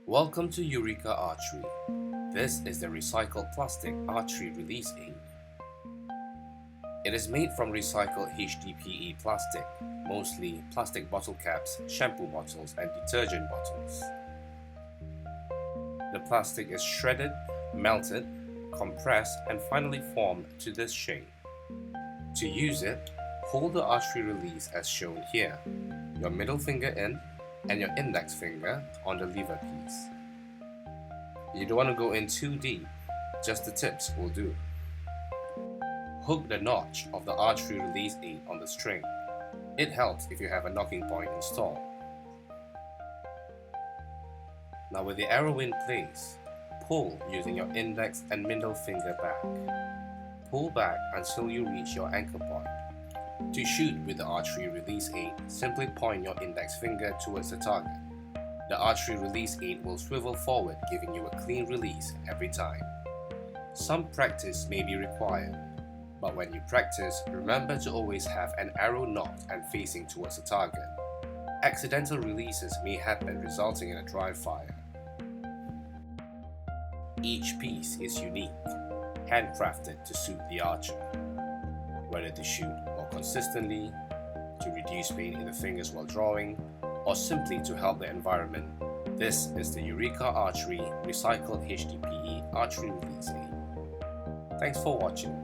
Welcome to Eureka Archery. This is the recycled plastic archery release aid. It is made from recycled HDPE plastic, mostly plastic bottle caps, shampoo bottles, and detergent bottles. The plastic is shredded, melted, compressed, and finally formed to this shape. To use it, hold the archery release as shown here, your middle finger in and your index finger on the lever piece. You don't want to go in too deep, just the tips will do. Hook the notch of the archery release aid on the string. It helps if you have a knocking point installed. Now with the arrow in place, pull using your index and middle finger back. Pull back until you reach your anchor point. To shoot with the archery release aid, simply point your index finger towards the target. The archery release aid will swivel forward, giving you a clean release every time. Some practice may be required, but when you practice, remember to always have an arrow nocked and facing towards the target. Accidental releases may happen, resulting in a dry fire. Each piece is unique, handcrafted to suit the archer. Whether to shoot more consistently, to reduce pain in the fingers while drawing, or simply to help the environment, this is the Eureka Archery Recycled HDPE Archery Release Aid. Thanks for watching.